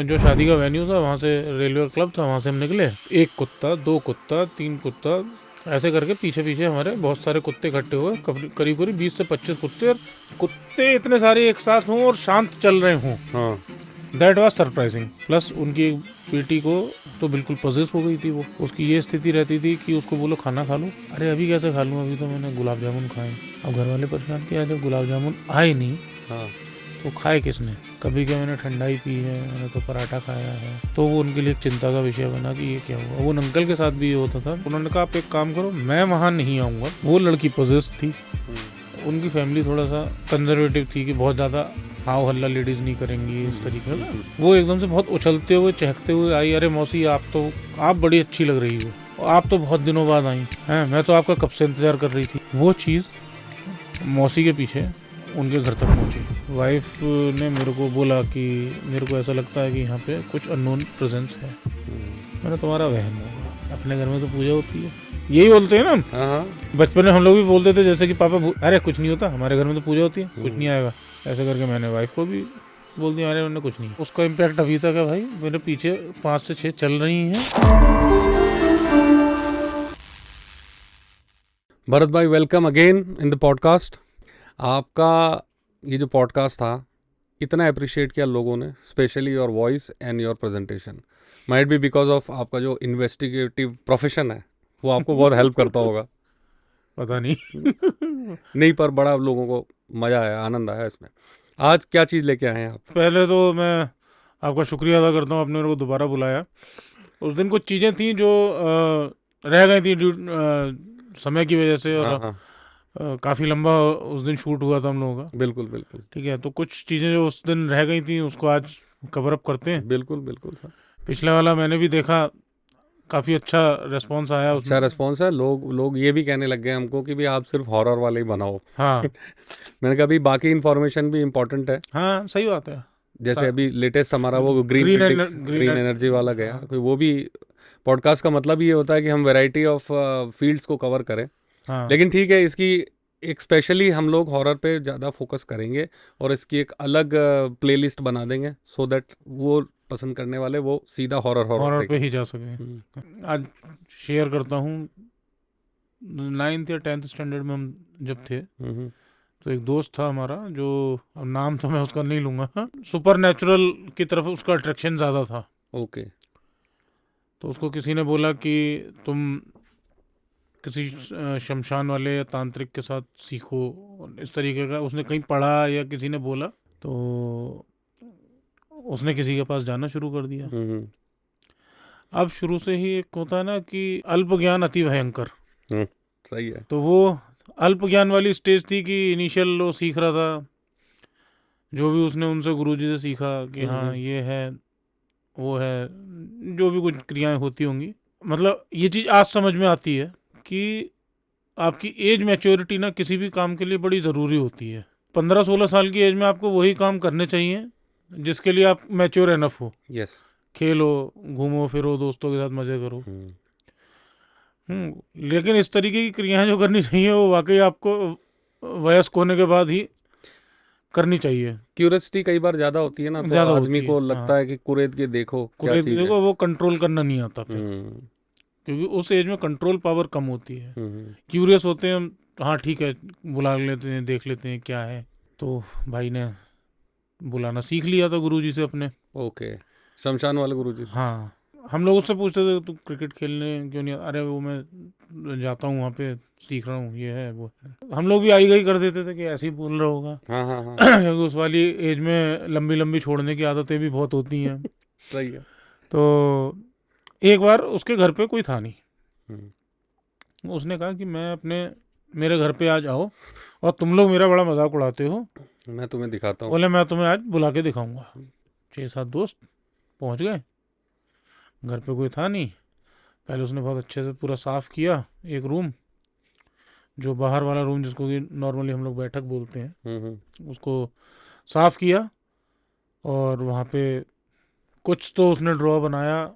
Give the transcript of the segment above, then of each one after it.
जो शादी का वेन्यू था वहाँ से रेलवे क्लब था, वहाँ से हम निकले। 1 कुत्ता, 2 कुत्ता, 3 कुत्ता, ऐसे करके पीछे पीछे हमारे बहुत सारे कुत्ते इकट्ठे हुए। करीब करीब 20 से 25 कुत्ते, और कुत्ते इतने सारे एक साथ हों और शांत चल रहे हों, दैट वाज सरप्राइजिंग। प्लस उनकी बेटी को तो बिल्कुल पजेस हो गई थी वो। उसकी ये स्थिति रहती थी कि उसको बोलो खाना खा लो, अरे अभी कैसे खा लूँ, अभी तो मैंने गुलाब जामुन खाए। अब घर वाले परेशान किया, जब गुलाब जामुन आए नहीं तो खाए किसने। कभी क्या मैंने ठंडाई पी है, मैंने तो पराठा खाया है। तो वो उनके लिए चिंता का विषय बना कि ये क्या हुआ। वो अंकल के साथ भी ये होता था। उन्होंने कहा आप एक काम करो, मैं वहाँ नहीं आऊँगा। वो लड़की पजेस थी, उनकी फैमिली थोड़ा सा कंजर्वेटिव थी कि बहुत ज़्यादा हाव हल्ला लेडीज़ नहीं करेंगी इस तरीके का। वो एकदम से बहुत उछलते हुए चहकते हुए आई, अरे मौसी आप बड़ी अच्छी लग रही हो, आप तो बहुत दिनों बाद आई हैं, मैं तो आपका कब से इंतजार कर रही थी। वो चीज़ मौसी के पीछे उनके घर तक पहुंची। वाइफ ने मेरे को बोला कि मेरे को ऐसा लगता है कि यहाँ पे कुछ अननोन प्रेजेंस है। मैंने, तुम्हारा वहम होगा, अपने घर में तो पूजा होती है, यही बोलते हैं ना। बचपन में हम लोग भी बोलते थे जैसे कि पापा अरे कुछ नहीं होता, हमारे घर में तो पूजा होती है, कुछ नहीं आएगा। ऐसे करके मैंने वाइफ को भी बोल दिया, अरे उन्हें कुछ नहीं। उसका इम्पैक्ट अभी तक है भाई, मेरे पीछे 5 से 6 चल रही हैं। भरत भाई, welcome again in the podcast. आपका ये जो पॉडकास्ट था, इतना अप्रिशिएट किया लोगों ने, specially your voice and your presentation. Might be because of आपका जो इन्वेस्टिगेटिव प्रोफेशन है वो आपको बहुत हेल्प करता होगा। पता नहीं नहीं, पर बड़ा लोगों को मज़ा आया, आनंद आया इसमें। आज क्या चीज़ लेके आए हैं आप? पहले तो मैं आपका शुक्रिया अदा करता हूँ, आपने मेरे को दोबारा बुलाया। उस दिन कुछ चीज़ें थी जो रह गई थी समय की वजह से, और काफ़ी लंबा उस दिन शूट हुआ था हम लोगों का। बिल्कुल बिल्कुल। ठीक है, तो कुछ चीज़ें जो उस दिन रह गई थी उसको आज कवर अप करते हैं। बिल्कुल बिल्कुल सर। पिछले वाला मैंने भी देखा, काफ़ी अच्छा रेस्पॉन्स आया अच्छा उसमें। रेस्पॉन्स है। लोग ये भी कहने लग गए हमको कि भी आप सिर्फ हॉरर वाले ही बनाओ। हाँ मैंने कहा भी बाकी इन्फॉर्मेशन भी इम्पोर्टेंट है। हाँ, सही बात है। जैसे अभी लेटेस्ट हमारा वो ग्रीन एनर्जी वाला गया, हाँ, वो भी पॉडकास्ट का मतलब ये होता है कि हम वैरायटी ऑफ फील्ड्स को कवर करें। हाँ। लेकिन ठीक है, इसकी एक स्पेशली हम लोग हॉरर पे ज़्यादा फोकस करेंगे और इसकी एक अलग प्लेलिस्ट बना देंगे सो दैट वो पसंद करने वाले वो सीधा हॉरर हॉरर पे देखें। ही जा सके। आज शेयर करता हूँ, 9th या 10th स्टैंडर्ड में हम जब थे, तो एक दोस्त था हमारा, जो अब नाम तो मैं उसका नहीं लूँगा, सुपर नेचुरल की तरफ उसका अट्रैक्शन ज़्यादा था। ओके। तो उसको किसी ने बोला कि तुम किसी शमशान वाले या तांत्रिक के साथ सीखो, इस तरीके का उसने कहीं पढ़ा या किसी ने बोला, तो उसने किसी के पास जाना शुरू कर दिया। अब शुरू से ही एक होता है ना कि अल्प ज्ञान अति भयंकर। सही है। तो वो अल्प ज्ञान वाली स्टेज थी कि इनिशियल वो सीख रहा था, जो भी उसने उनसे गुरुजी से सीखा कि हाँ ये है वो है, जो भी कुछ क्रियाएं होती होंगी। मतलब ये चीज़ आज समझ में आती है कि आपकी एज मैच्योरिटी ना किसी भी काम के लिए बड़ी ज़रूरी होती है। 15-16 साल की एज में आपको वही काम करने चाहिए जिसके लिए आप मैच्योर एनफ हो। यस। खेलो, घूमो फिरो, दोस्तों के साथ मज़े करो। लेकिन इस तरीके की क्रियाएं जो करनी चाहिए वो वाकई आपको वयस्क होने के बाद ही करनी चाहिए। क्यूरियोसिटी कई बार ज़्यादा होती है ना, तो ज़्यादा आदमी होती है। को हाँ, लगता है कि कुरेद के देखो क्या कुरेद चीज़ है। को वो कंट्रोल करना नहीं आता फिर, हम्म क्योंकि उस एज में कंट्रोल पावर कम होती है। हम्म क्यूरियस होते हैं हम, हाँ ठीक है, बुला लेते हैं, देख लेते हैं क्या है। तो भाई ने बुलाना सीख लिया था गुरुजी से अपने। ओके। शमशान वाले गुरुजी। हाँ, हम लोग उससे पूछते थे तू क्रिकेट खेलने क्यों नहीं अरे वो मैं जाता हूँ वहाँ पे, सीख रहा हूँ, ये है वो है। हम लोग भी आई गई कर देते थे कि ऐसे ही बोल रहा होगा। हाँ हाँ हाँ। क्योंकि उस वाली एज में लंबी लंबी छोड़ने की आदतें भी बहुत होती हैं। सही है। तो एक बार उसके घर पे कोई था नहीं, हम्म। उसने कहा कि मेरे घर पे आज आओ और तुम लोग मेरा बड़ा मजाक उड़ाते हो, मैं तुम्हें दिखाता हूँ। बोले मैं तुम्हें आज बुला के दिखाऊंगा। 6-7 दोस्त पहुंच गए, घर पे कोई था नहीं। पहले उसने बहुत अच्छे से पूरा साफ किया एक रूम, जो बाहर वाला रूम जिसको कि नॉर्मली हम लोग बैठक बोलते हैं, उसको साफ किया। और वहाँ पे कुछ तो उसने ड्रॉ बनाया,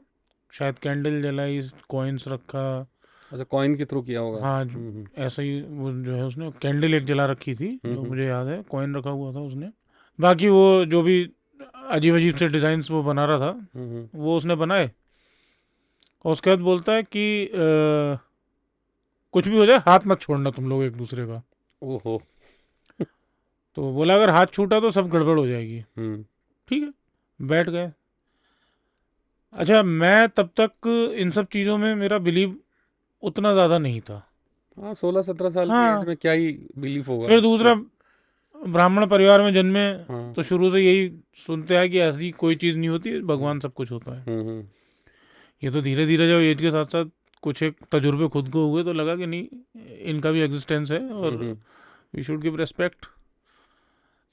शायद कैंडल जलाई, कॉइन्स रखा। अच्छा, कॉइन के थ्रू किया होगा। हाँ, ऐसा ही वो जो है उसने कैंडल एक जला रखी थी जो मुझे याद है, कॉइन रखा हुआ था उसने। बाकी वो जो भी अजीब अजीब से डिजाइन्स वो बना रहा था, वो उसने बनाए। और उसके बाद बोलता है कि कुछ भी हो जाए हाथ मत छोड़ना तुम लोग एक दूसरे का। ओहो। तो बोला अगर हाथ छूटा तो सब गड़बड़ हो जाएगी। ठीक है, बैठ गए। अच्छा, मैं तब तक इन सब चीज़ों में मेरा बिलीव उतना ज़्यादा नहीं था। हाँ, 16-17 साल की हाँ, एज में क्या ही बिलीफ होगा। फिर दूसरा, ब्राह्मण परिवार में जन्मे हाँ। तो शुरू से यही सुनते हैं कि ऐसी कोई चीज़ नहीं होती, भगवान सब कुछ होता है। ये तो धीरे धीरे जब एज के साथ साथ कुछ एक तजुर्बे खुद को हुए तो लगा कि नहीं, इनका भी एग्जिस्टेंस है और वी शुड गिव रेस्पेक्ट।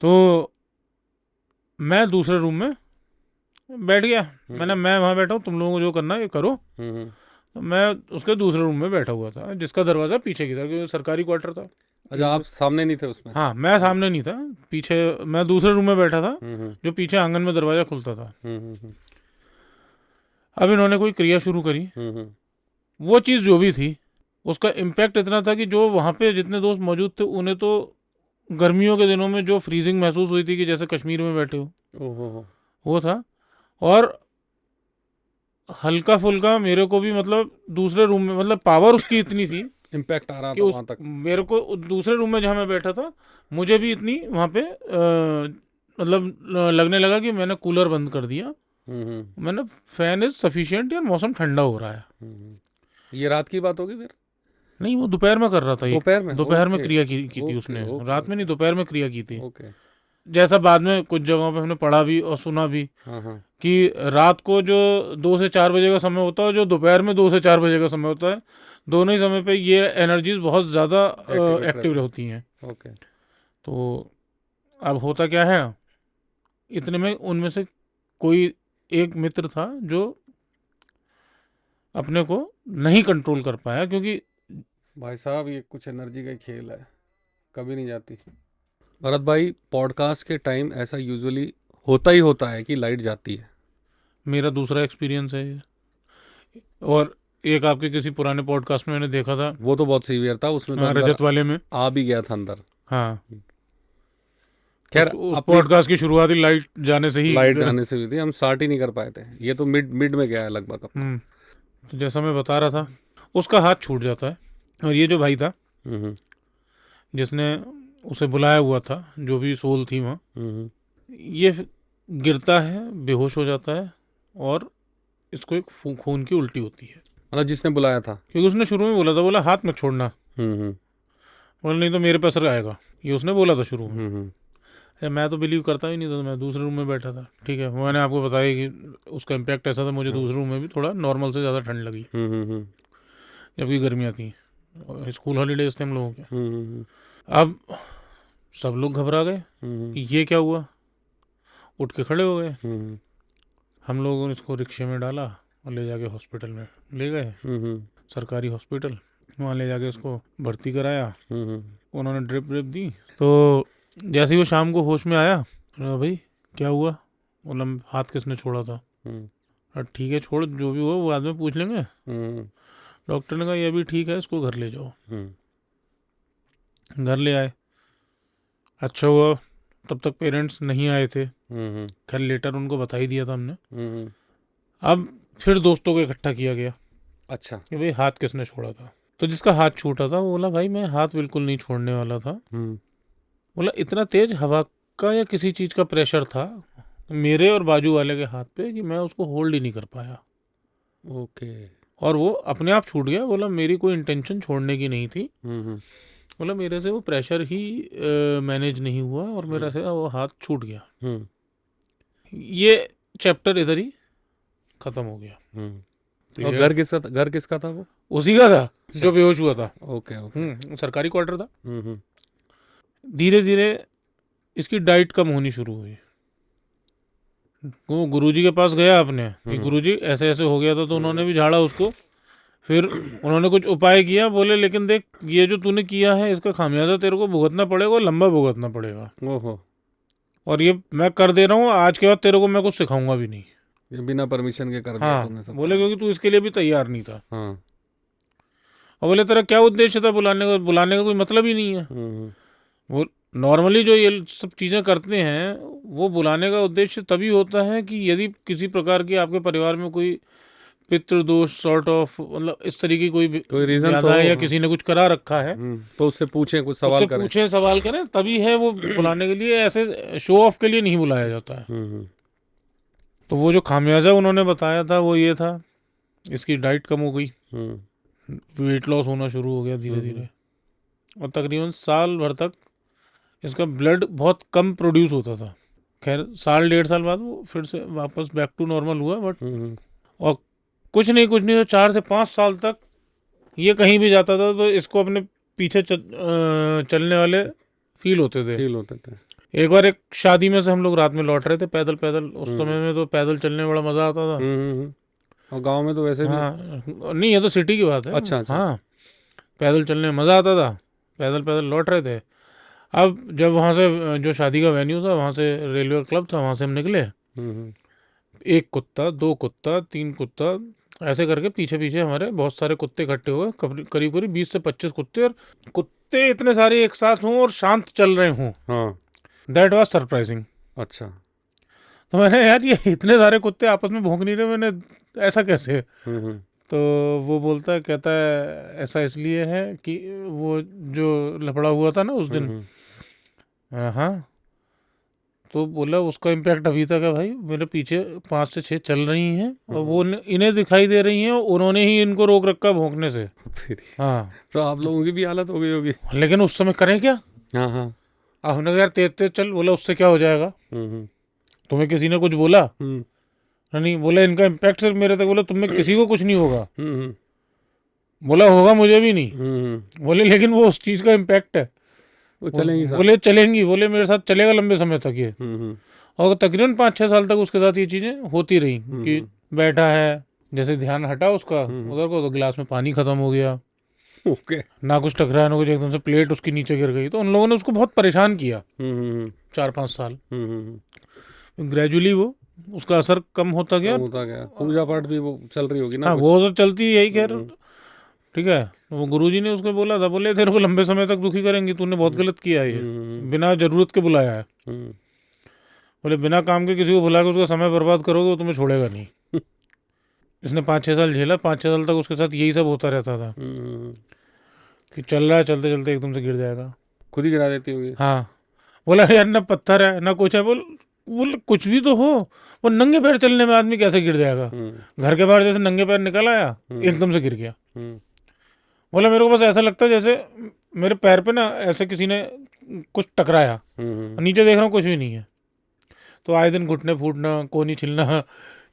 तो मैं दूसरे रूम में बैठ गया। मैं वहाँ बैठा हूँ, तुम लोगों को जो करना है ये करो। तो मैं उसके दूसरे रूम में बैठा हुआ था, जिसका दरवाज़ा पीछे की तरफ, क्योंकि सरकारी क्वार्टर था। अच्छा, आप सामने नहीं थे उसमें? हाँ, मैं सामने नहीं था, पीछे। मैं दूसरे रूम में बैठा था, जो पीछे आंगन में दरवाज़ा खुलता था। अब इन्होंने कोई क्रिया शुरू करी। वो चीज़ जो भी थी उसका इम्पैक्ट इतना था कि जो वहाँ पे जितने दोस्त मौजूद थे उन्हें तो गर्मियों के दिनों में जो फ्रीजिंग महसूस हुई थी कि जैसे कश्मीर में बैठे हो, वो था। और हल्का फुल्का मेरे को भी, मतलब दूसरे रूम में, मतलब पावर उसकी इतनी थी इम्पैक्ट आ रहा कि था उस वहां तक। मेरे को दूसरे रूम में जहाँ मैं बैठा था मुझे भी इतनी वहाँ पे मतलब लगने लगा कि मैंने कूलर बंद कर दिया, मैंने फैन इज सफिशिएंट, यार मौसम ठंडा हो रहा है। ये रात की बात होगी फिर? नहीं, वो दोपहर में कर रहा था। दोपहर में? दोपहर में ओके, क्रिया की थी उसने, ओके, रात में नहीं, दोपहर में क्रिया की थी। ओके। जैसा बाद में कुछ जगहों पे हमने पढ़ा भी और सुना भी हाँ, हाँ। कि रात को जो 2 से 4 बजे का समय होता है, जो दोपहर में 2 से 4 बजे का समय होता है, दोनों ही समय पे ये एनर्जीज बहुत ज़्यादा एक्टिव होती हैं। ओके। तो अब होता क्या है, इतने में उनमें से कोई एक मित्र था जो अपने को नहीं कंट्रोल कर पाया, क्योंकि भाई साहब, ये कुछ एनर्जी का ही खेल है, कभी नहीं जाती। भरत भाई, पॉडकास्ट के टाइम ऐसा यूजुअली होता है कि लाइट जाती है। मेरा दूसरा एक्सपीरियंस है ये। और एक आपके किसी पुराने पॉडकास्ट में मैंने देखा था, वो तो बहुत सीवियर था, उसमें तो हाँ, अंदर रजत वाले में। आ भी गया था अंदर। हाँ, खैर, उस अपनी पॉडकास्ट की शुरुआत ही लाइट जाने से ही लाइट जाने से हुई थी, हम स्टार्ट ही नहीं कर पाए थे। ये तो मिड मिड में गया है लगभग अपना। तो जैसा मैं बता रहा था, उसका हाथ छूट जाता है। और ये जो भाई था जिसने उसे बुलाया हुआ था, जो भी सोल थी वहाँ, ये गिरता है, बेहोश हो जाता है, और इसको एक खून की उल्टी होती है। मतलब जिसने बुलाया था? क्योंकि उसने शुरू में बोला था, बोला हाथ मत छोड़ना, बोला नहीं तो मेरे पे असर आएगा, ये उसने बोला था शुरू में। मैं तो बिलीव करता ही नहीं था, तो मैं दूसरे रूम में बैठा था। ठीक है, मैंने आपको बताया कि उसका इम्पैक्ट ऐसा था, मुझे दूसरे रूम में भी थोड़ा नॉर्मल से ज़्यादा ठंड लगी, जबकि गर्मियाँ थी, स्कूल हॉलीडेज थे हम लोगों के। अब सब लोग घबरा गए कि ये क्या हुआ, उठ के खड़े हो गए। हम लोगों ने इसको रिक्शे में डाला और ले जाके हॉस्पिटल में ले गए, सरकारी हॉस्पिटल। वहाँ ले जाके इसको भर्ती कराया, उन्होंने ड्रिप ड्रिप दी। तो जैसे ही वो शाम को होश में आया, भाई क्या हुआ, बोला हाथ किसने छोड़ा था। ठीक है, छोड़, जो भी हुआ वो बाद में पूछ लेंगे। डॉक्टर ने कहा ये भी ठीक है, इसको घर ले जाओ। घर ले आए। अच्छा हुआ तब तक पेरेंट्स नहीं आए थे, खैर लेटर उनको बता ही दिया था हमने। अब फिर दोस्तों को इकट्ठा किया गया। अच्छा। कि भाई हाथ किसने छोड़ा था। तो जिसका हाथ छूटा था वो बोला भाई मैं हाथ बिल्कुल नहीं छोड़ने वाला था। बोला इतना तेज हवा का या किसी चीज़ का प्रेशर था मेरे और बाजू वाले के हाथ पे कि मैं उसको होल्ड ही नहीं कर पाया। ओके। और वो अपने आप छूट गया। बोला मेरी कोई इंटेंशन छोड़ने की नहीं थी। बोला मेरे से वो प्रेशर ही मैनेज नहीं हुआ और मेरे से वो हाथ छूट गया। ये चैप्टर इधर ही खत्म हो गया। और घर किसका था वो? उसी का था जो बेहोश हुआ था। Okay, okay. सरकारी क्वार्टर था। धीरे धीरे इसकी डाइट कम होनी शुरू हुई। वो गुरुजी के पास गया अपने कि गुरुजी ऐसे ऐसे हो गया था, तो उन्होंने भी झाड़ा उसको। फिर उन्होंने कुछ उपाय किया, बोले लेकिन देख ये जो तूने किया है इसका खामियाजा तेरे को भुगतना पड़ेगा, लंबा भुगतना पड़ेगा। ओहो। और ये मैं कर दे रहा हूँ, आज के बाद तेरे को मैं कुछ सिखाऊंगा भी नहीं। ये बिना परमिशन के कर दिया हाँ, तूने सब। बोले क्योंकि तू इसके लिए भी तैयार नहीं था। हाँ। और बोले तेरा क्या उद्देश्य था बुलाने का कोई मतलब ही नहीं है। वो नॉर्मली जो ये सब चीज़ें करते हैं वो बुलाने का उद्देश्य तभी होता है कि यदि किसी प्रकार की आपके परिवार में कोई पितृदोष सॉर्ट ऑफ मतलब इस तरीके की कोई रीजन ज्यादा तो है हो, या हाँ। किसी ने कुछ करा रखा है तो उससे पूछें, कुछ उससे सवाल करें। पूछें सवाल करें तभी है वो बुलाने के लिए, ऐसे शो ऑफ के लिए नहीं बुलाया जाता है। तो वो जो खामियाजा उन्होंने बताया था वो ये था, इसकी डाइट कम हो गई, वेट लॉस होना शुरू हो गया धीरे धीरे, और तकरीबन साल भर तक इसका ब्लड बहुत कम प्रोड्यूस होता था। खैर साल 1.5 साल बाद वो फिर से वापस बैक टू नॉर्मल हुआ, बट और कुछ नहीं तो 4 से 5 साल तक ये कहीं भी जाता था तो इसको अपने पीछे चलने वाले फील होते थे। एक बार एक शादी में से हम लोग रात में लौट रहे थे पैदल पैदल, उस समय में तो पैदल चलने में बड़ा मजा आता था। और गांव में तो वैसे भी, हाँ नहीं ये तो सिटी की बात है। अच्छा। हाँ पैदल चलने में मजा आता था, पैदल पैदल लौट रहे थे। अब जब वहाँ से जो शादी का वेन्यू था वहाँ से रेलवे क्लब था, वहाँ से हम निकले, एक कुत्ता, दो कुत्ता, तीन कुत्ता, ऐसे करके पीछे पीछे हमारे बहुत सारे कुत्ते इकट्ठे हुए, करीब करीब 20 से 25 कुत्ते, और कुत्ते इतने सारे एक साथ हों और शांत चल रहे हों, दैट वाज सरप्राइजिंग। अच्छा। तो मैंने यार ये इतने सारे कुत्ते आपस में भौंक नहीं रहे, मैंने ऐसा कैसे? तो वो बोलता है, कहता है ऐसा इसलिए है कि वो जो लफड़ा हुआ था ना उस दिन, हाँ तो बोला उसका इम्पैक्ट अभी तक है भाई, मेरे पीछे 5 से 6 चल रही हैं और वो इन्हें दिखाई दे रही हैं, उन्होंने ही इनको रोक रखा भौंकने से। हाँ तो आप लोगों की भी हालत हो गई होगी। लेकिन उस समय करें क्या? हाँ। अब हमने कहा यार तेज तेज चल, बोला उससे क्या हो जाएगा, तुम्हें किसी ने कुछ बोला? नहीं, बोला इनका इम्पैक्ट सिर्फ मेरे तक, बोला तुम में किसी को कुछ नहीं होगा, बोला होगा मुझे भी नहीं, बोले लेकिन वो उस चीज का इम्पैक्ट है, वो चलेंगी साथ। बोले चलेंगी, बोले मेरे साथ चलेगा लंबे समय तक ये। और तकरीबन 5-6 साल तक उसके साथ ये चीजें होती रही कि बैठा है, जैसे ध्यान हटा उसका उधर को तो गिलास में पानी खत्म हो गया, ओके। ना कुछ टकराया ना कुछ, एकदम से प्लेट उसकी नीचे गिर गई। तो उन लोगों ने उसको बहुत परेशान किया 4-5 साल। ग्रेजुअली वो उसका असर कम होता गया। पूजा पाठ भी वो चल रही होगी ना? हाँ वो तो चलती है ही, खैर ठीक है। वो गुरुजी ने उसको बोला था, बोले तेरे को लंबे समय तक दुखी करेंगी, तूने बहुत गलत किया है, ये बिना जरूरत के बुलाया है, बोले बिना काम के किसी को बुला के उसका समय बर्बाद करोगे वो तुम्हें छोड़ेगा नहीं। इसने 5-6 साल झेला, 5-6 साल तक उसके साथ यही सब होता रहता था कि चल रहा है, चलते चलते एकदम से गिर जाएगा, खुद ही गिरा देती होगी। हाँ बोला यार ना पत्थर है ना कुछ है, बोल कुछ भी तो हो, वो नंगे पैर चलने में आदमी कैसे गिर जाएगा? घर के बाहर जैसे नंगे पैर निकल आया एकदम से गिर गया। बोला मेरे को बस ऐसा लगता है जैसे मेरे पैर पे ना ऐसे किसी ने कुछ टकराया, नीचे देख रहा हूँ कुछ भी नहीं है। तो आए दिन घुटने फूटना, कोहनी छिलना,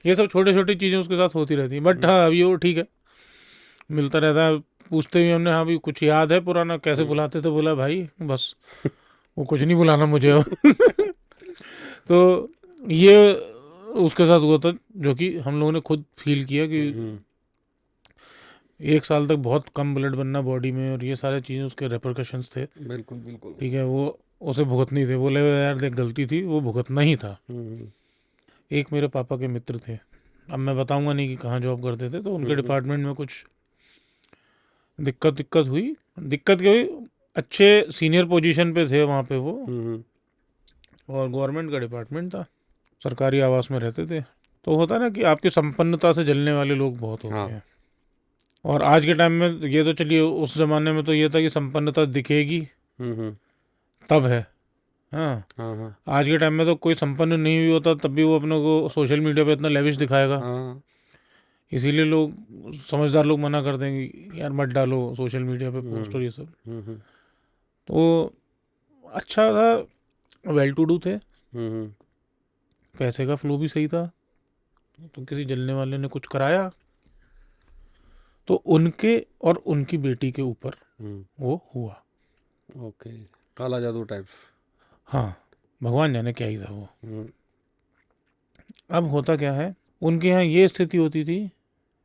ये सब छोटी छोटी चीज़ें उसके साथ होती रहती हैं। बट हाँ अभी वो ठीक है, मिलता रहता है, पूछते भी हमने, हाँ भी कुछ याद है पुराना कैसे बुलाते थे? बोला भाई बस वो कुछ नहीं बुलाना मुझे। तो ये उसके साथ हुआ था, जो कि हम लोगों ने खुद फील किया कि 1 साल तक बहुत कम ब्लड बनना बॉडी में, और ये सारी चीज़ें उसके रेपरकशंस थे। बिल्कुल ठीक है, वो उसे भुगतनी थे। बोले यार देख गलती थी, वो भुगतना ही था। एक मेरे पापा के मित्र थे, अब मैं बताऊंगा नहीं कि कहाँ जॉब करते थे, तो उनके डिपार्टमेंट में कुछ दिक्कत हुई। दिक्कत क्या हुई, अच्छे सीनियर पोजीशन पे थे वहाँ पे वो, और गवर्नमेंट का डिपार्टमेंट था, सरकारी आवास में रहते थे। तो होता है ना कि आपकी संपन्नता से जलने वाले लोग बहुत होते हैं। और आज के टाइम में ये तो चलिए, उस जमाने में तो ये था कि संपन्नता दिखेगी तब है। हाँ आज के टाइम में तो कोई संपन्न नहीं भी होता तब भी वो अपने को सोशल मीडिया पे इतना लेविश दिखाएगा। इसीलिए लोग, समझदार लोग मना कर देंगे यार मत डालो सोशल मीडिया पे पोस्ट और ये सब। तो अच्छा था, वेल टू डू थे, पैसे का फ्लो भी सही था, तो किसी जलने वाले ने कुछ कराया तो उनके और उनकी बेटी के ऊपर वो हुआ। ओके, काला जादू टाइप्स। हाँ भगवान जाने क्या ही था वो। अब होता क्या है, उनके यहाँ ये स्थिति होती थी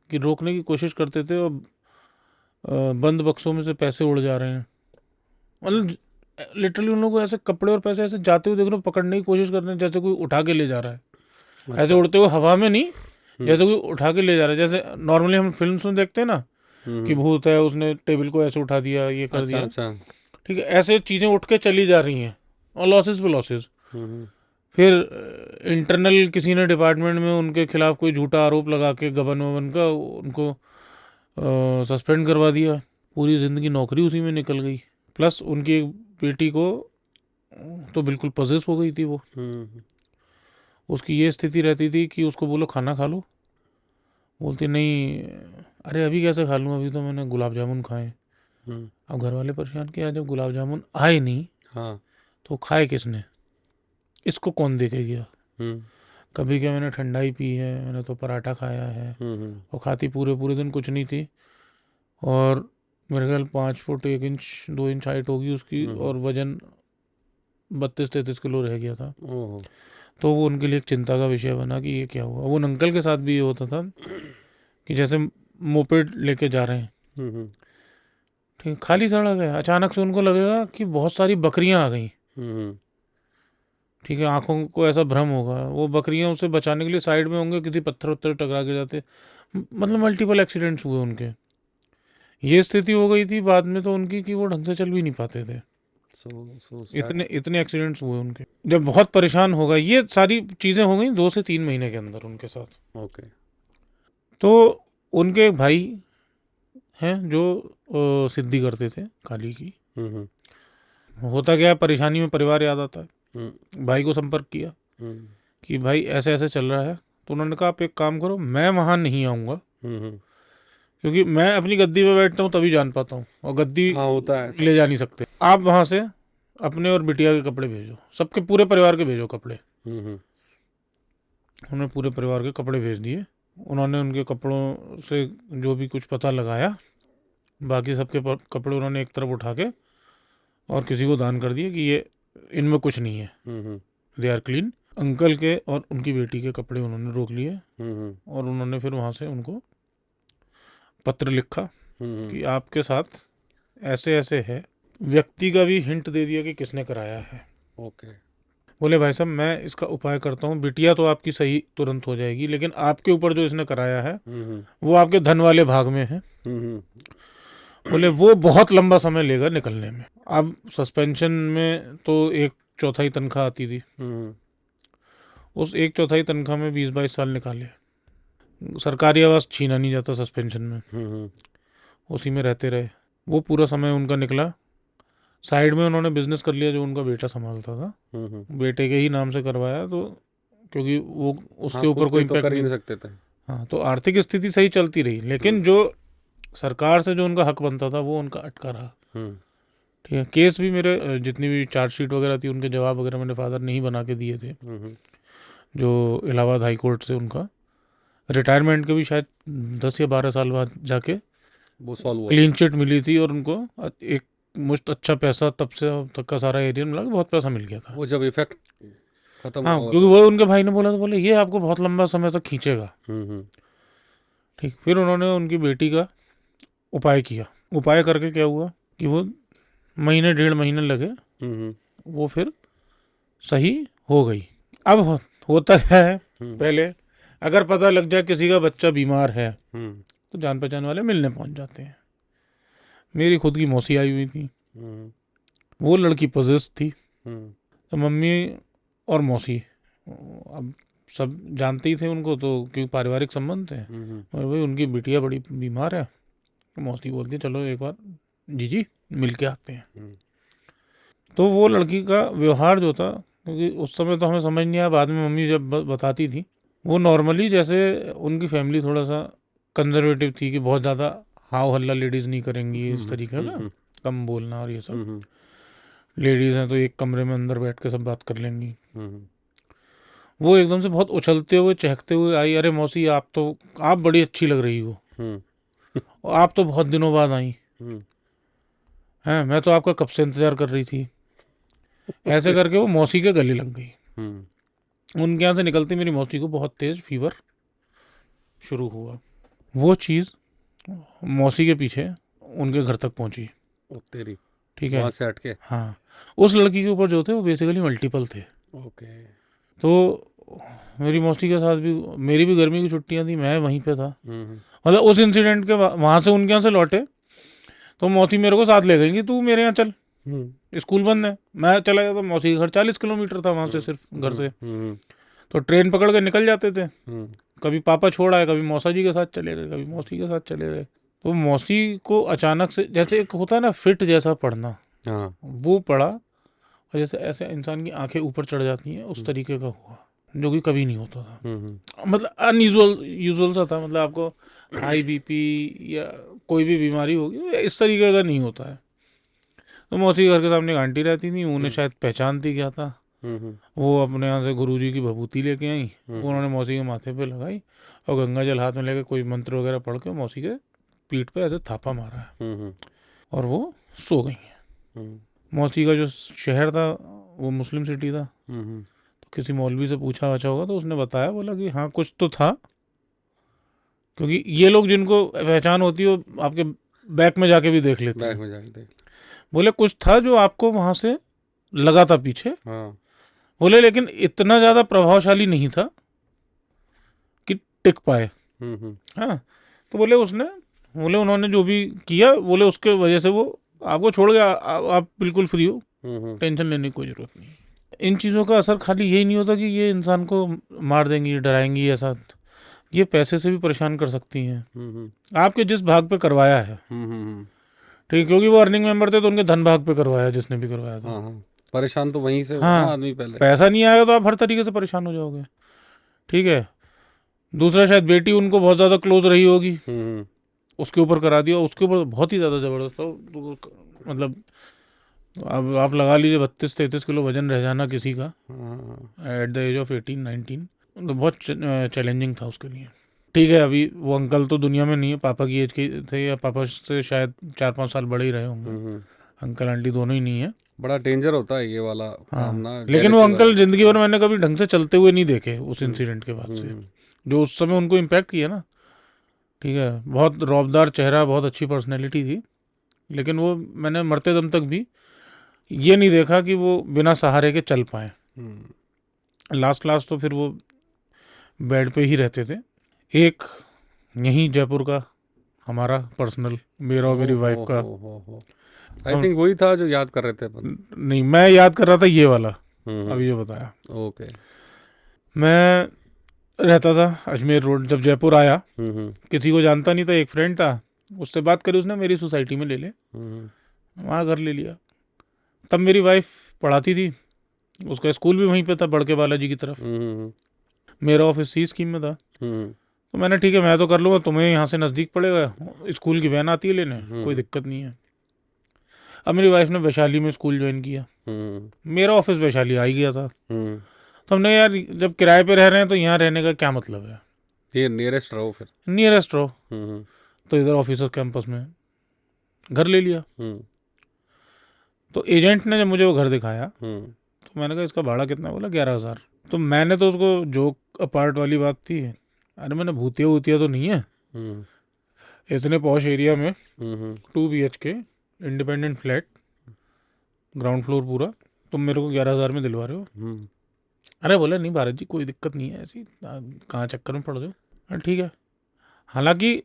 कि रोकने की कोशिश करते थे और बंद बक्सों में से पैसे उड़ जा रहे हैं। मतलब लिटरली उन लोगों को ऐसे कपड़े और पैसे ऐसे जाते हुए देख रहे हो, पकड़ने की कोशिश कर रहे हैं जैसे कोई उठा के ले जा रहा है। ऐसे उड़ते हुए हवा में नहीं, जैसे कोई उठा के ले जा रहा है। जैसे नॉर्मली हम फिल्म्स में देखते हैं ना कि भूत है, उसने टेबल को ऐसे उठा दिया, ये कर दिया। ठीक है, ऐसे चीजें उठ के चली जा रही हैं और लॉसेस पे लॉसेस। फिर इंटरनल किसी ने डिपार्टमेंट में उनके खिलाफ कोई झूठा आरोप लगा के गबन वबन का उनको सस्पेंड करवा दिया, पूरी ज़िंदगी नौकरी उसी में निकल गई। प्लस उनकी एक बेटी को तो बिल्कुल पजेस हो गई थी वो। उसकी ये स्थिति रहती थी कि उसको बोलो खाना खा लो, बोलती नहीं, अरे अभी कैसे खा लूँ, अभी तो मैंने गुलाब जामुन खाए। अब घर वाले परेशान किया, जब गुलाब जामुन आए नहीं हाँ। तो खाए किसने, इसको कौन दे के गया। कभी क्या मैंने ठंडाई पी है, मैंने तो पराठा खाया है। और खाती पूरे पूरे दिन कुछ नहीं थी, और मेरे ख्याल 5 फुट 1 इंच 2 इंच हाइट होगी उसकी, और वजन 32-33 किलो रह गया था। तो वो उनके लिए एक चिंता का विषय बना कि ये क्या हुआ। वो अंकल के साथ भी ये होता था कि जैसे मोपेड लेके जा रहे हैं, ठीक, खाली सड़क है, अचानक से उनको लगेगा कि बहुत सारी बकरियां आ गई, ठीक है, आंखों को ऐसा भ्रम होगा, वो बकरियां उसे बचाने के लिए साइड में होंगे, किसी पत्थर उत्थर टकरा के जाते, मतलब मल्टीपल एक्सीडेंट्स हुए उनके। ये स्थिति हो गई थी बाद में तो उनकी कि वो ढंग से चल भी नहीं पाते थे। इतने एक्सीडेंट्स हुए उनके, जब बहुत परेशान हो गए। ये सारी चीज़ें हो गई 2 से 3 महीने के अंदर उनके साथ। ओके। तो उनके एक भाई हैं जो सिद्धि करते थे काली की। होता क्या है, परेशानी में परिवार याद आता है। भाई को संपर्क किया कि भाई ऐसे ऐसे चल रहा है, तो उन्होंने कहा आप एक काम करो, मैं वहाँ नहीं आऊँगा, क्योंकि मैं अपनी गद्दी पे बैठता हूँ तभी जान पाता हूँ, और गद्दी होता है ऐसा। ले जा नहीं सकते। आप वहाँ से अपने और बिटिया के कपड़े भेजो, सबके पूरे परिवार के भेजो कपड़े। उन्होंने पूरे परिवार के कपड़े भेज दिए। उन्होंने उनके कपड़ों से जो भी कुछ पता लगाया, बाकी सबके कपड़े उन्होंने एक तरफ उठा के और किसी को दान कर दिए कि ये इनमें कुछ नहीं है, दे आर क्लीन। अंकल के और उनकी बेटी के कपड़े उन्होंने रोक लिए, और उन्होंने फिर वहाँ से उनको पत्र लिखा कि आपके साथ ऐसे ऐसे है। व्यक्ति का भी हिंट दे दिया कि किसने कराया है। ओके। बोले भाई साहब मैं इसका उपाय करता हूँ, बिटिया तो आपकी सही तुरंत हो जाएगी, लेकिन आपके ऊपर जो इसने कराया है वो आपके धन वाले भाग में है। बोले वो बहुत लंबा समय लेगा निकलने में। अब सस्पेंशन में तो 1/4 तनख्वाह आती थी, उस 1/4 तनख्वाह में 20-22 साल निकाले। सरकारी आवास छीना नहीं जाता सस्पेंशन में, उसी में रहते रहे। वो पूरा समय उनका निकला। साइड में उन्होंने बिजनेस कर लिया जो उनका बेटा संभालता था, बेटे के ही नाम से करवाया, तो क्योंकि वो उसके ऊपर कोई इम्पैक्ट कर ही नहीं सकते थे। हाँ, तो आर्थिक स्थिति सही चलती रही, लेकिन जो सरकार से जो उनका हक बनता था वो उनका अटका रहा। ठीक है, केस भी मेरे जितनी भी चार्जशीट वगैरह थी उनके जवाब वगैरह मेरे फादर ने ही बना के दिए थे, जो इलाहाबाद हाई कोर्ट से उनका रिटायरमेंट के भी शायद 10 या 12 साल बाद जाके वो सॉल्व हुआ, क्लीन चिट मिली थी, और उनको एक मुश्त अच्छा पैसा तब से अब तक का सारा एरिया मिला, बहुत पैसा मिल गया था। वो जब इफेक्ट खत्म हाँ, हुआ। क्योंकि वो उनके भाई ने बोला, तो बोले ये आपको बहुत लंबा समय तक खींचेगा। ठीक, फिर उन्होंने उनकी बेटी का उपाय किया। उपाय करके क्या हुआ कि वो महीने 1.5 महीने लगे, वो फिर सही हो गई। अब होता क्या है, पहले अगर पता लग जाए किसी का बच्चा बीमार है तो जान पहचान वाले मिलने पहुंच जाते हैं। मेरी खुद की मौसी आई हुई थी, वो लड़की पजेस थी, तो मम्मी और मौसी अब सब जानते ही थे उनको, तो क्योंकि पारिवारिक संबंध थे, और भाई उनकी बिटिया बड़ी बीमार है, तो मौसी बोलती है चलो एक बार जीजी मिल के आते हैं। तो वो लड़की का व्यवहार जो था, क्योंकि उस समय तो हमें समझ नहीं आया, बाद में मम्मी जब बताती थी, वो नॉर्मली जैसे उनकी फैमिली थोड़ा सा कंजर्वेटिव थी कि बहुत ज़्यादा हाव हल्ला लेडीज़ नहीं करेंगी, इस तरीके का कम बोलना और ये सब। लेडीज़ हैं तो एक कमरे में अंदर बैठ के सब बात कर लेंगी। वो एकदम से बहुत उछलते हुए चहकते हुए आई, अरे मौसी आप बड़ी अच्छी लग रही हो, आप तो बहुत दिनों बाद आई हैं, मैं तो आपका कब से इंतजार कर रही थी। ऐसे करके वो मौसी के गले लग गई। उनके यहाँ से निकलती मेरी मौसी को बहुत तेज फीवर शुरू हुआ। वो चीज़ मौसी के पीछे उनके घर तक पहुंची। तेरी, ठीक है, वहाँ से हट के। हाँ, उस लड़की के ऊपर जो थे वो बेसिकली मल्टीपल थे। ओके। तो मेरी मौसी के साथ भी, मेरी भी गर्मी की छुट्टियां थी, मैं वहीं पे था। मतलब उस इंसिडेंट के वहाँ से उनके यहाँ से लौटे तो मौसी मेरे को साथ ले गई कि तू मेरे यहाँ चल, स्कूल बंद है, मैं चला जाता, मौसी का घर 40 किलोमीटर था वहाँ से, सिर्फ घर से। तो ट्रेन पकड़ के निकल जाते थे, कभी पापा छोड़ आए, कभी मौसा जी के साथ चले गए, कभी मौसी के साथ चले गए। तो मौसी को अचानक से, जैसे एक होता है ना फिट जैसा पड़ना, वो पड़ा, और जैसे ऐसे इंसान की आंखें ऊपर चढ़ जाती हैं, उस तरीके का हुआ, जो कि कभी नहीं होता था। मतलब यूजुअल सा था, मतलब आपको हाई बीपी या कोई भी बीमारी होगी इस तरीके का नहीं होता है। तो मौसी घर के सामने एक आंटी रहती थी, उन्हें शायद पहचानती क्या था, वो अपने यहाँ से गुरुजी की भभूति लेके आई, उन्होंने मौसी के माथे पे लगाई और गंगा जल हाथ में लेके कोई मंत्र वगैरह पढ़ के मौसी के पीठ पे ऐसे थापा मारा है, और वो सो गई हैं। मौसी का जो शहर था वो मुस्लिम सिटी था, तो किसी मौलवी से पूछा वछा होगा, तो उसने बताया, बोला कि हाँ कुछ तो था, क्योंकि ये लोग जिनको पहचान होती है वो आपके बैक में जाके भी देख लेते हैं। बोले कुछ था जो आपको वहां से लगा था पीछे, बोले लेकिन इतना ज्यादा प्रभावशाली नहीं था कि टिक पाए। हाँ, तो बोले उन्होंने जो भी किया, बोले उसके वजह से वो आपको छोड़ गया, आप बिल्कुल फ्री हो, टेंशन लेने की कोई जरूरत नहीं। इन चीज़ों का असर खाली यही नहीं होता कि ये इंसान को मार देंगी, डराएंगी, ऐसा, ये पैसे से भी परेशान कर सकती हैं, आपके जिस भाग पे करवाया है, ठीक है, क्योंकि वो अर्निंग मेंबर थे तो उनके धन भाग पे करवाया, जिसने भी करवाया था। परेशान तो वहीं से हाँ, आदमी पहले, पैसा नहीं आएगा तो आप हर तरीके से परेशान हो जाओगे, ठीक है। दूसरा, शायद बेटी उनको बहुत ज़्यादा क्लोज रही होगी, उसके ऊपर करा दिया, उसके ऊपर बहुत ही ज़्यादा ज़बरदस्त था, तो मतलब अब आप लगा लीजिए 32-33 किलो वजन रह जाना किसी का एट द एज ऑफ 18-19, तो बहुत चैलेंजिंग था उसके लिए। ठीक है, अभी वो अंकल तो दुनिया में नहीं है, पापा की एज के थे, या पापा से शायद 4-5 साल बड़े ही रहे होंगे, अंकल आंटी दोनों ही नहीं है। बड़ा डेंजर होता है ये वाला काम ना, लेकिन वो अंकल जिंदगी भर मैंने कभी ढंग से चलते हुए नहीं देखे उस इंसिडेंट के बाद से, जो उस समय उनको इम्पैक्ट किया ना, ठीक है। बहुत रौबदार चेहरा, बहुत अच्छी पर्सनैलिटी थी, लेकिन वो मैंने मरते दम तक भी ये नहीं देखा कि वो बिना सहारे के चल पाए। लास्ट तो फिर वो बेड पे ही रहते थे। एक यहीं जयपुर का हमारा पर्सनल, मेरा और मेरी वाइफ का, आई थिंक वही था जो याद कर रहे थे अपन। नहीं, मैं याद कर रहा था ये वाला, अभी जो बताया। ओके, मैं रहता था अजमेर रोड, जब जयपुर आया किसी को जानता नहीं था, एक फ्रेंड था, उससे बात करी उसने, मेरी सोसाइटी में ले ले, वहाँ घर ले लिया। तब मेरी वाइफ पढ़ाती थी, उसका स्कूल भी वहीं पे था, बड़के बालाजी की तरफ, मेरा ऑफिस सी स्कीम में था। तो मैंने ठीक है, मैं तो कर लूँगा, तुम्हें यहाँ से नज़दीक पड़ेगा, स्कूल की वैन आती है लेने, कोई दिक्कत नहीं है। अब मेरी वाइफ ने वैशाली में स्कूल ज्वाइन किया, मेरा ऑफिस वैशाली आ ही गया था। तो हमने यार, जब किराए पे रह रहे हैं तो यहाँ रहने का क्या मतलब है, ये नियरेस्ट रहो, फिर नियरेस्ट रहो। तो इधर ऑफिसर्स कैंपस में घर ले लिया। तो एजेंट ने जब मुझे वो घर दिखाया, तो मैंने कहा इसका भाड़ा कितना, बोला 11,000। तो मैंने तो उसको, जो अपार्ट वाली बात थी, अरे मैंने भूतिया तो नहीं है, इतने पॉश एरिया में 2 BHK independent flat, ground floor पूरा, तुम मेरे को 11,000 में दिलवा रहे हो। अरे बोले नहीं भारत जी, कोई दिक्कत नहीं है, ऐसी कहाँ चक्कर में पड़ रहे हो, ठीक है। हालांकि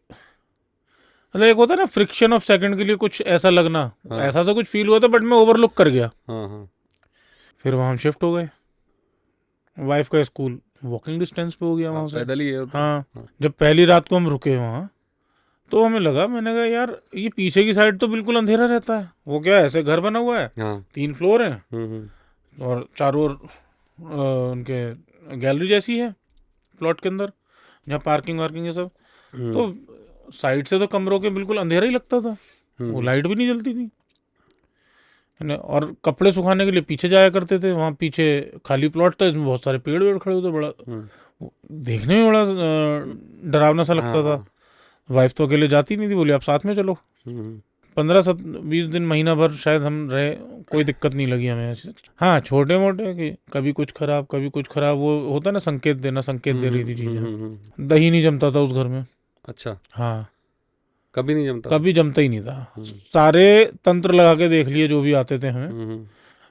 मतलब एक होता है ना फ्रिक्शन ऑफ सेकंड के लिए कुछ ऐसा लगना, ऐसा तो कुछ फील हुआ था, बट मैं ओवरलुक कर गया। फिर वहाँ हम शिफ्ट हो गए, वाइफ का स्कूल वॉकिंग डिस्टेंस पे हो गया वहाँ से, पैदल ही है। हाँ, जब पहली रात को हम रुके वहाँ, तो हमें लगा, मैंने कहा यार ये पीछे की साइड तो बिल्कुल अंधेरा रहता है, वो क्या ऐसे घर बना हुआ है, 3 फ्लोर हैं, और चारों ओर उनके गैलरी जैसी है प्लॉट के अंदर, जहाँ पार्किंग वार्किंग है सब। तो साइड से तो कमरों के बिल्कुल अंधेरा ही लगता था, वो लाइट भी नहीं जलती थी, और कपड़े सुखाने के लिए पीछे जाया करते थे, वहाँ पीछे खाली प्लॉट था, इसमें बहुत सारे पेड़ वेड़ खड़े होते, बड़ा देखने में बड़ा डरावना सा लगता था। वाइफ तो अकेले जाती नहीं थी, बोली आप साथ में चलो। 15-20 दिन, महीना भर शायद हम रहे, कोई दिक्कत नहीं लगी हमें ऐसे। हाँ, छोटे मोटे कि कभी कुछ खराब, वो होता ना संकेत दे रही थी चीजें। दही नहीं जमता था उस घर में। अच्छा, हाँ, कभी नहीं जमता, कभी जमता ही नहीं था। सारे तंत्र लगा के देख लिए जो भी आते थे हमें,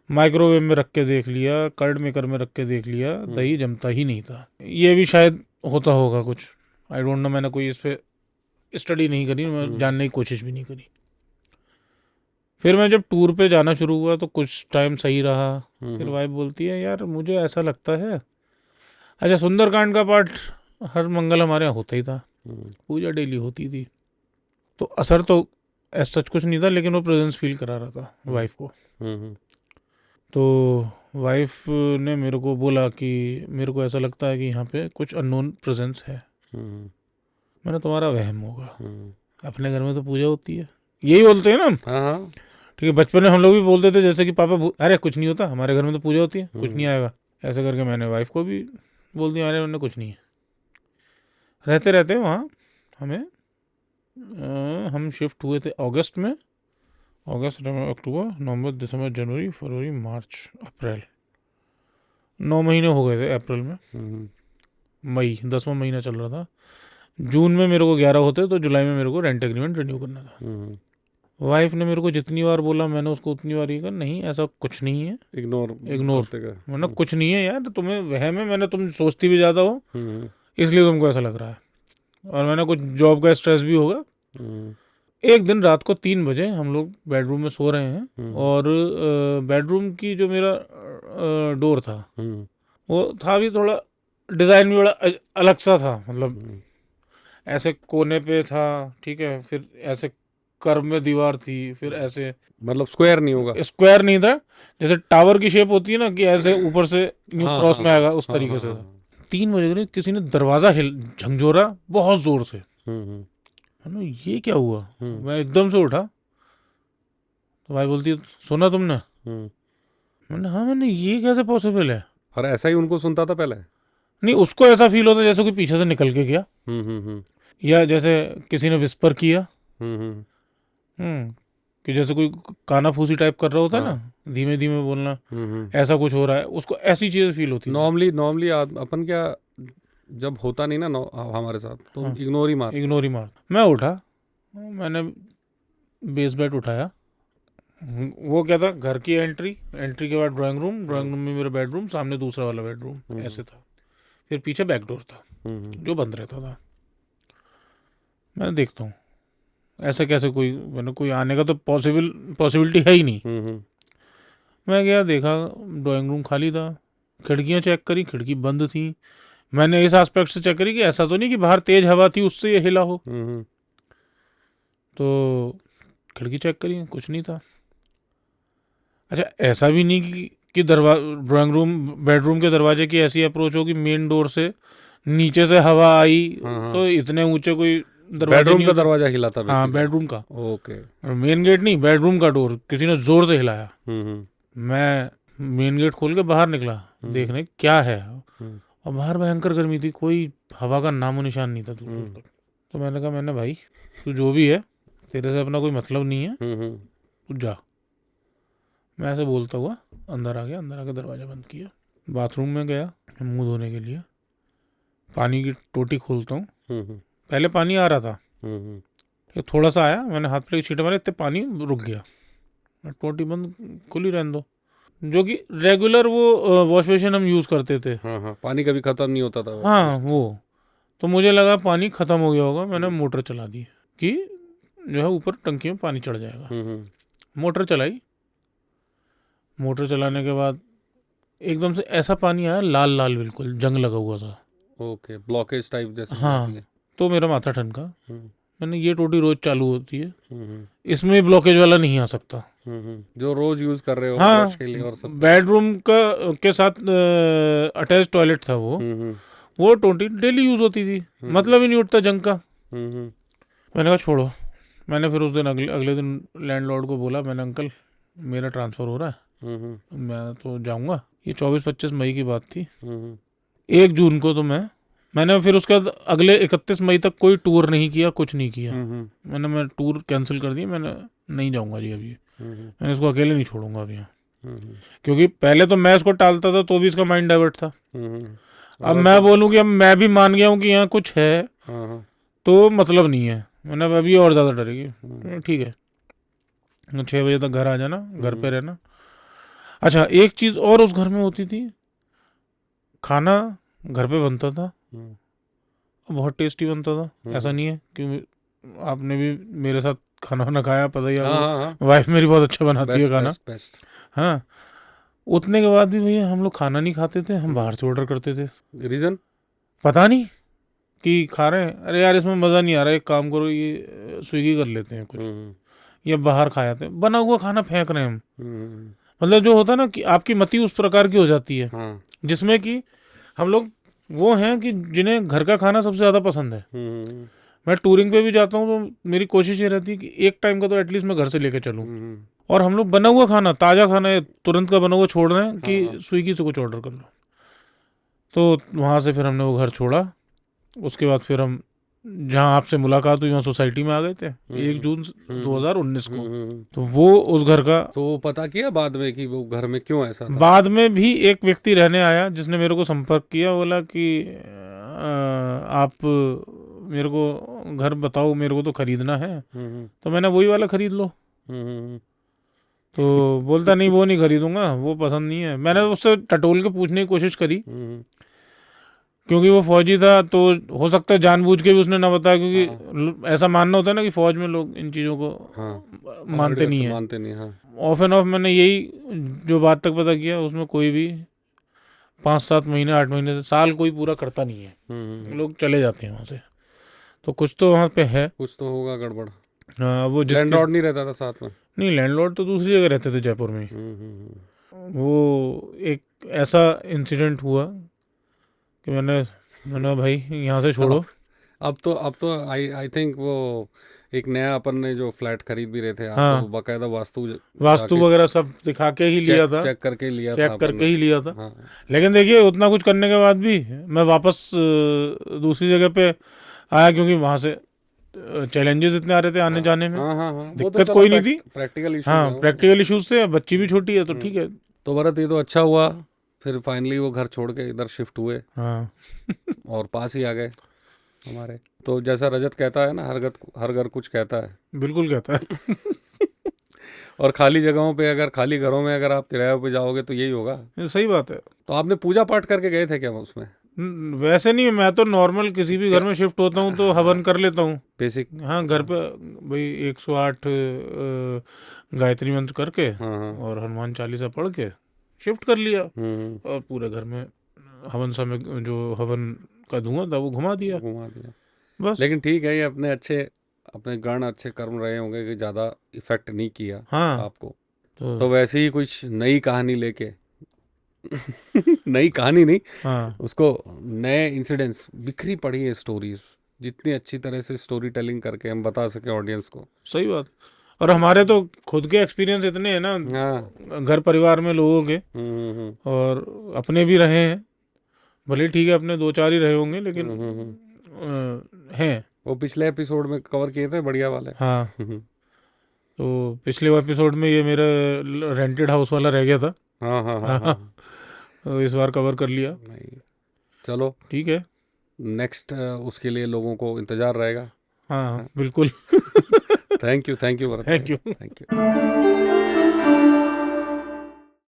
माइक्रोवेव में रख के देख लिया, कर्ड मेकर में रख के देख लिया, दही जमता ही नहीं था। ये भी शायद होता होगा कुछ, आई डोंट नो, मैंने कोई इस पे स्टडी नहीं करी, मैं जानने की कोशिश भी नहीं करी। फिर मैं जब टूर पे जाना शुरू हुआ तो कुछ टाइम सही रहा, फिर वाइफ बोलती है यार मुझे ऐसा लगता है, अच्छा सुंदरकांड का पाठ हर मंगल हमारे यहाँ होता ही था, पूजा डेली होती थी, तो असर तो ऐसा सच कुछ नहीं था, लेकिन वो प्रेजेंस फील करा रहा था वाइफ को। तो वाइफ ने मेरे को बोला कि मेरे को ऐसा लगता है कि यहाँ पे कुछ अननोन प्रेजेंस है। मैंने तुम्हारा वहम होगा, अपने घर में तो पूजा होती है, यही बोलते हैं ना। हाँ ठीक है, बचपन में हम लोग भी बोलते थे जैसे कि पापा अरे कुछ नहीं होता, हमारे घर में तो पूजा होती है, कुछ नहीं आएगा, ऐसे करके मैंने वाइफ को भी बोल दिया अरे उन्हें कुछ नहीं है। रहते रहते वहाँ हमें हम शिफ्ट हुए थे अगस्त में, अगस्त अक्टूबर नवंबर दिसंबर जनवरी फरवरी मार्च अप्रैल, 9 महीने हो गए थे अप्रैल में। मई 10वां महीना चल रहा था, जून में मेरे को 11 होते तो जुलाई में मेरे को रेंट एग्रीमेंट रिन्यू करना था। वाइफ ने मेरे को जितनी बार बोला मैंने उसको उतनी बार ये कहा नहीं ऐसा कुछ नहीं है, इग्नोर मैंने कुछ नहीं है यार, तुम्हें वहम है, मैंने तुम सोचती भी ज़्यादा हो इसलिए तुमको ऐसा लग रहा है, और मैंने कुछ जॉब का स्ट्रेस भी होगा। एक दिन रात को 3 बजे हम लोग बेडरूम में सो रहे हैं, और बेडरूम की जो मेरा डोर था वो था भी थोड़ा डिज़ाइन भी बड़ा अलग सा था, मतलब ऐसे कोने पे था, ठीक है, फिर ऐसे कर्व में दीवार थी, फिर ऐसे मतलब स्क्वायर नहीं होगा, स्क्वायर नहीं था, जैसे टावर की शेप होती है ना कि ऐसे ऊपर से न्यू क्रॉस में आएगा उस तरीके से था। 3 बजे किसी ने दरवाजा झंझोरा बहुत जोर से, ये क्या हुआ, मैं एकदम से उठा तो भाई बोलती है सुना तुमने, मैंने हाँ, मैंने ये कैसे पॉसिबल है, और ऐसा ही उनको सुनता था पहले, नहीं उसको ऐसा फील होता जैसे कोई पीछे से निकल के गया, या जैसे किसी ने विस्पर किया, कि जैसे कोई काना फूसी टाइप कर रहा होता है ना, धीमे धीमे बोलना, ऐसा कुछ हो रहा है, उसको ऐसी चीजें फील होती है। नॉर्मली अपन क्या जब होता नहीं ना हमारे साथ तो इग्नोर ही मार। मैं उठा, मैंने बेस बेड उठाया, वो क्या था, घर की एंट्री के बाद ड्राइंग रूम में मेरा बेडरूम, सामने दूसरा वाला बेडरूम ऐसे था, फिर पीछे बैकडोर था जो बंद रहता था। मैं देखता हूँ ऐसे कैसे कोई, मैंने कोई आने का तो पॉसिबिलिटी है ही नहीं। मैं गया, देखा ड्राइंग रूम खाली था, खिड़कियाँ चेक करी, खिड़की बंद थी, मैंने इस एस्पेक्ट से चेक करी कि ऐसा तो नहीं कि बाहर तेज हवा थी उससे ये हिला हो, तो खिड़की चेक करी, कुछ नहीं था। अच्छा ऐसा भी नहीं कि ड्राइंग रूम बेडरूम के दरवाजे की ऐसी अप्रोच हो कि मेन डोर से नीचे से हवा आई, तो इतने ऊंचे कोई बेडरूम का दरवाजा हिला था, हाँ बेडरूम का, ओके, मेन गेट नहीं, बेडरूम का डोर किसी ने जोर से हिलाया। मैं मेन गेट खोल के बाहर निकला देखने क्या है, और बाहर भयंकर गर्मी थी, कोई हवा का नामो निशान नहीं था दूर दूर तक। तो मैंने कहा मैंने भाई तू जो भी है तेरे से अपना कोई मतलब नहीं है, तू जा। मैं ऐसे बोलता हुआ अंदर आ गया, अंदर आके दरवाजा बंद किया, बाथरूम में गया मुंह धोने के लिए, पानी की टोटी खोलता हूँ, पहले पानी आ रहा था, थोड़ा सा आया, मैंने हाथ पे छींटे मारे, इतने पानी रुक गया, टोटी बंद खुली रहने दो, जो कि रेगुलर वो वॉश बेसिन हम यूज़ करते थे। पानी कभी ख़त्म नहीं होता था। हाँ वो, तो मुझे लगा पानी ख़त्म हो गया होगा, मैंने मोटर चला दी कि जो है ऊपर टंकी में पानी चढ़ जाएगा। मोटर चलाई, मोटर चलाने के बाद एकदम से ऐसा पानी आया लाल लाल, बिल्कुल जंग लगा हुआ था, ओके, ब्लॉकेज टाइप जैसे। हाँ, तो मेरा माथा ठनका, मैंने ये टोटी रोज चालू होती है, इसमें ब्लॉकेज वाला नहीं आ सकता, जो रोज यूज कर रहे हो हाँ, के लिए और सब। बेडरूम का के साथ अटैच टॉयलेट था वो टोटी डेली यूज होती थी, मतलब ही नहीं उठता जंग का। मैंने कहा छोड़ो, मैंने फिर उस दिन अगले दिन लैंडलॉर्ड को बोला, मैंने अंकल मेरा ट्रांसफ़र हो रहा है, मैं तो जाऊंगा, ये 24-25 मई की बात थी, 1 जून को तो मैंने फिर उसके बाद अगले 31 मई तक कोई टूर नहीं किया, कुछ नहीं किया, मैं टूर कैंसिल कर दिया, मैंने नहीं जाऊंगा जी अभी, मैंने इसको अकेले नहीं छोड़ूंगा अभी यहाँ, क्योंकि पहले तो मैं इसको टालता था तो भी इसका माइंड डाइवर्ट था, अब मैं बोलूँ कि अब मैं भी मान गया हूँ कि यहाँ कुछ है तो मतलब नहीं है, मैंने अभी और ज़्यादा डरेगी, ठीक है 6 बजे तक घर आ जाना, घर पे रहना। अच्छा एक चीज़ और उस घर में होती थी, खाना घर पे बनता था, बहुत टेस्टी बनता था, ऐसा नहीं है कि आपने भी मेरे साथ खाना वाना खाया, पता ही हाँ आपको, हाँ हाँ, वाइफ मेरी बहुत अच्छा बनाती है बेस्ट खाना। Best best. हाँ, उतने के बाद भी भैया हम लोग खाना नहीं खाते थे, हम बाहर से ऑर्डर करते थे। रीजन? पता नहीं कि खा रहे हैं, अरे यार इसमें मज़ा नहीं आ रहा है, एक काम करो ये स्विगी कर लेते हैं कुछ, या बाहर खा जाते हैं, बना हुआ खाना फेंक रहे हैं हम। मतलब जो होता है ना कि आपकी मति उस प्रकार की हो जाती है हाँ। जिसमें कि हम लोग वो हैं कि जिन्हें घर का खाना सबसे ज़्यादा पसंद है। मैं टूरिंग पे भी जाता हूँ तो मेरी कोशिश ये रहती है कि एक टाइम का तो एटलीस्ट मैं घर से लेके चलूँ। और हम लोग बना हुआ खाना, ताज़ा खाना है, तुरंत का बना हुआ छोड़ रहे हैं कि स्विगी से कुछ ऑर्डर कर लो। तो वहाँ से फिर हमने वो घर छोड़ा। उसके बाद फिर हम जहाँ आपसे मुलाकात हुई वहाँ सोसाइटी में आ गए थे 1 जून 2019 को। तो वो उस घर का तो वो पता किया बाद में कि वो घर में क्यों ऐसा था? बाद में भी एक व्यक्ति रहने आया जिसने मेरे को संपर्क किया, बोला कि आप मेरे को घर बताओ, मेरे को तो खरीदना है। तो मैंने वही वाला खरीद लो। तो बोलता नहीं वो नहीं खरीदूंगा, वो पसंद नहीं है। मैंने उससे टटोल के पूछने की कोशिश करी, क्योंकि वो फौजी था तो हो सकता है जानबूझ के भी उसने ना बताया, क्योंकि ऐसा मानना होता है ना कि फौज में लोग इन चीज़ों को मानते नहीं है। मानते नहीं, हाँ। ऑफ एंड ऑफ मैंने यही जो बात तक पता किया, उसमें कोई भी 5-7 महीने 8 महीने से साल कोई पूरा करता नहीं है, लोग चले जाते हैं वहाँ से। तो कुछ तो वहाँ पे है। कुछ तो होगा गड़बड़। हाँ, वो लैंडलॉर्ड नहीं रहता था साथ में? नहीं, लैंडलॉर्ड तो दूसरी जगह रहते थे जयपुर में ही। वो एक ऐसा इंसिडेंट हुआ कि मैंने भाई यहाँ से छोड़ो। अब तो आई थिंक वो एक नया अपन ने जो फ्लैट खरीद भी रहे थे आप, हाँ, तो बाकायदा वास्तु वास्तु वगैरह सब दिखा के ही लिया था, चेक करके लिया था चेक अपन करके ने। ही लिया था। हाँ। लेकिन देखिए उतना कुछ करने के बाद भी मैं वापस दूसरी जगह पे आया, क्योंकि वहाँ से चैलेंजेस इतने आ रहे थे आने जाने में। हाँ हाँ हाँ, वो तो दिक्कत चलो कोई नहीं थी। प्रैक्टिकल इशू हाँ, प्रैक्टिकल इश्यूज थे, बच्ची भी छोटी है तो ठीक है। तो भरत ये तो अच्छा हुआ, फिर फाइनली वो घर छोड़ के इधर शिफ्ट हुए हाँ और पास ही आ गए हमारे। तो जैसा रजत कहता है ना, हर घर कुछ कहता है। बिल्कुल कहता है। और खाली जगहों पे, अगर खाली घरों में अगर आप किराए पे जाओगे तो यही होगा। ये सही बात है। तो आपने पूजा पाठ करके गए थे क्या उसमें? वैसे नहीं, मैं तो नॉर्मल किसी भी घर में शिफ्ट होता हूँ तो हवन कर लेता हूँ बेसिक। हाँ, घर पे भाई 108 गायत्री मंत्र करके हाँ। और हनुमान चालीसा पढ़ के शिफ्ट कर लिया। और पूरे घर में हवन समय जो हवन का धुआं था वो घुमा दिया बस। लेकिन ठीक है, ये अपने गण अच्छे कर्म रहे होंगे कि ज़्यादा इफेक्ट नहीं किया हाँ, आपको। तो वैसे ही कुछ नई कहानी लेके नई कहानी नहीं, हाँ, उसको नए इंसिडेंट्स, बिखरी पड़ी है स्टोरीज, जितनी अच्छी तरह से स्टोरी टेलिंग करके हम बता सके ऑडियंस को। सही बात। और हमारे तो खुद के एक्सपीरियंस इतने हैं ना, हाँ। घर परिवार में लोगों के, और अपने भी रहे हैं, भले ठीक है अपने 2-4 ही रहे होंगे, लेकिन हैं। वो पिछले एपिसोड में कवर किए थे बढ़िया वाले। हाँ, तो पिछले एपिसोड में ये मेरा रेंटेड हाउस वाला रह गया था। हाँ हाँ हाँ हाँ। तो इस बार कवर कर लिया। नहीं, चलो ठीक है। नेक्स्ट उसके लिए लोगों को इंतजार रहेगा। हाँ, बिल्कुल। Thank you Bharat. Thank you. Thank you.